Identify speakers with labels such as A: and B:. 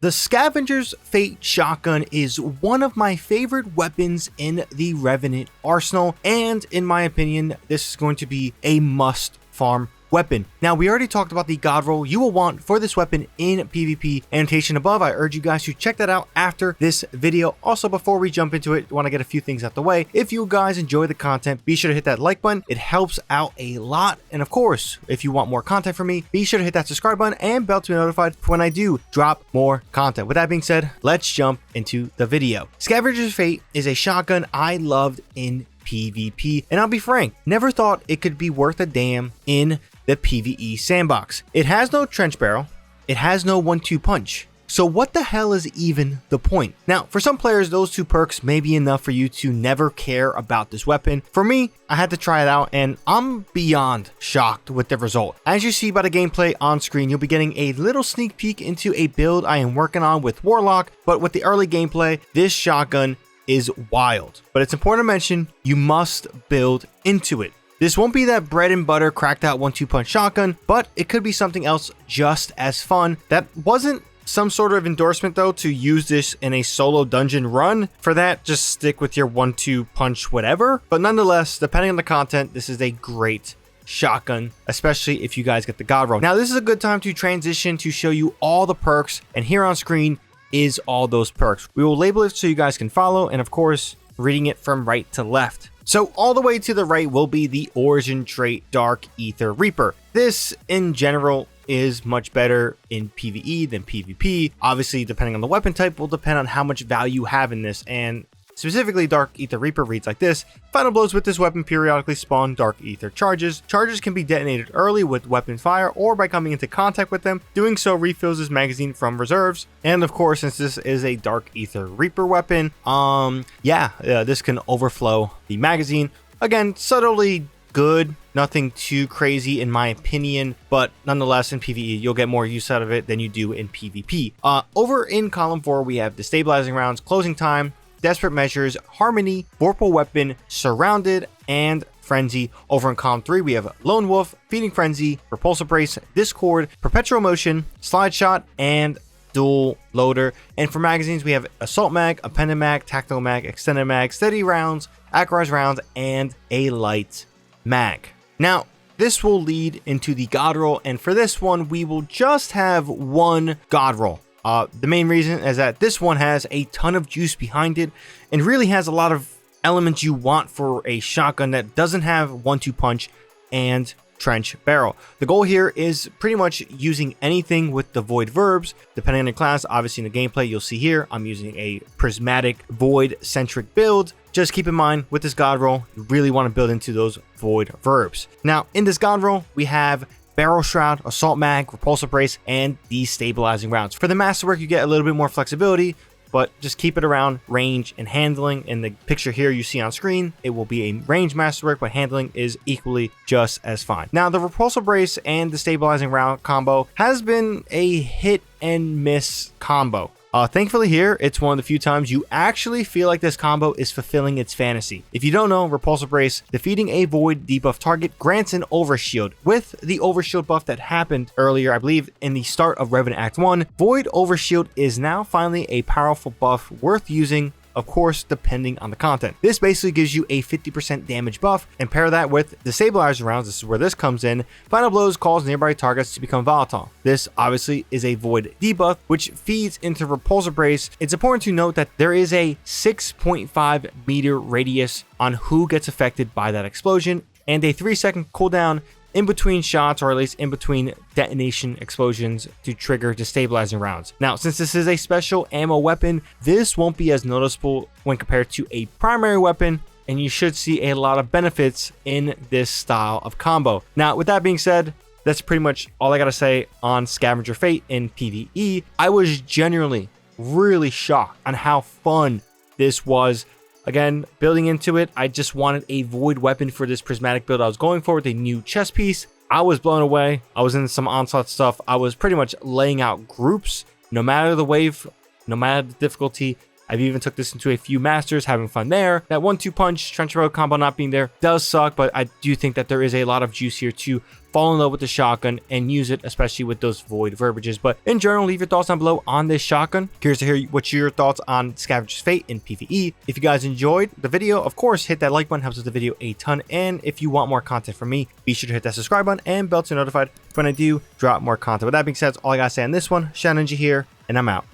A: The Scavenger's Fate shotgun is one of my favorite weapons in the Revenant arsenal, and in my opinion, this is going to be a must farm weapon. Now, we already talked about the God Roll you will want for this weapon in PvP. Annotation above, I urge you guys to check that out after this video. Also, before we jump into it, I want to get a few things out the way. If you guys enjoy the content, be sure to hit that like button. It helps out a lot. And of course, if you want more content from me, be sure to hit that subscribe button and bell to be notified for when I do drop more content. With that being said, let's jump into the video. Scavenger's Fate is a shotgun I loved in PvP, and I'll be frank, never thought it could be worth a damn in the PvE Sandbox. It has no trench barrel, it has no 1-2 punch. So what the hell is even the point? Now, for some players, those two perks may be enough for you to never care about this weapon. For me, I had to try it out, and I'm beyond shocked with the result. As you see by the gameplay on screen, you'll be getting a little sneak peek into a build I am working on with Warlock, but with the early gameplay, this shotgun is wild. But it's important to mention, you must build into it. This won't be that bread and butter cracked out 1-2 punch shotgun, but it could be something else just as fun. That wasn't some sort of endorsement though to use this in a solo dungeon run. For that, just stick with your 1-2 punch whatever. But nonetheless, depending on the content, this is a great shotgun, especially if you guys get the God Roll. Now, this is a good time to transition to show you all the perks, and here on screen is all those perks. We will label it so you guys can follow, and of course, reading it from right to left. So all the way to the right will be the origin trait Dark Aether Reaper. This in general is much better in PvE than PvP. Obviously, depending on the weapon type will depend on how much value you have in this, and specifically, Dark Aether Reaper reads like this. Final blows with this weapon periodically spawn Dark Aether charges. Charges can be detonated early with weapon fire or by coming into contact with them. Doing so refills this magazine from reserves. And of course, since this is a Dark Aether Reaper weapon, this can overflow the magazine. Again, subtly good, nothing too crazy in my opinion, but nonetheless in PvE you'll get more use out of it than you do in PvP. Over in column 4 we have destabilizing rounds, closing time, desperate measures, harmony, vorpal weapon, surrounded, and frenzy. Over in column 3 we have lone wolf, feeding frenzy, repulsor brace, discord, perpetual motion, slide shot, and dual loader. And for magazines we have assault mag, appended mag, tactical mag, extended mag, steady rounds, accurized rounds, and a light mag. Now, this will lead into the God Roll, and for this one we will just have one God Roll. The main reason is that this one has a ton of juice behind it and really has a lot of elements you want for a shotgun that doesn't have 1-2 punch and trench barrel. The goal here is pretty much using anything with the void verbs, depending on your class. Obviously in the gameplay you'll see here I'm using a prismatic void centric build. Just keep in mind with this God Roll you really want to build into those void verbs. Now in this God Roll we have barrel shroud, assault mag, repulsor brace, and destabilizing rounds. For the masterwork you get a little bit more flexibility, but just keep it around range and handling. In the picture here you see on screen, it will be a range masterwork, but handling is equally just as fine. Now the repulsor brace and the stabilizing round combo has been a hit and miss combo. Thankfully here, it's one of the few times you actually feel like this combo is fulfilling its fantasy. If you don't know, Repulsor Brace, defeating a void debuff target grants an overshield. With the overshield buff that happened earlier, I believe in the start of Revenant Act 1, void overshield is now finally a powerful buff worth using, of course, depending on the content. This basically gives you a 50% damage buff, and pair that with destabilizer rounds. This is where this comes in. Final blows cause nearby targets to become volatile. This obviously is a void debuff, which feeds into repulsor brace. It's important to note that there is a 6.5 meter radius on who gets affected by that explosion, and a 3-second cooldown in between shots, or at least in between detonation explosions to trigger destabilizing rounds. Now, since this is a special ammo weapon, this won't be as noticeable when compared to a primary weapon, and you should see a lot of benefits in this style of combo. Now, with that being said, that's pretty much all I gotta say on Scavenger Fate in PvE. I was genuinely really shocked on how fun this was. Again, building into it, I just wanted a void weapon for this prismatic build I was going for with a new chest piece. I was blown away. I was in some onslaught stuff. I was pretty much laying out groups, no matter the wave, no matter the difficulty. I've even took this into a few masters, having fun there. That 1-2 punch trench road combo not being there does suck, but I do think that there is a lot of juice here to fall in love with the shotgun and use it, especially with those void verbiages. But in general, leave your thoughts down below on this shotgun. Curious to hear what your thoughts on Scavenger's fate in PvE. If you guys enjoyed the video, of course, hit that like button, helps with the video a ton. And if you want more content from me, be sure to hit that subscribe button and bell to be notified when I do drop more content. With that being said, that's all I gotta say on this one. ShadowNinja here, and I'm out.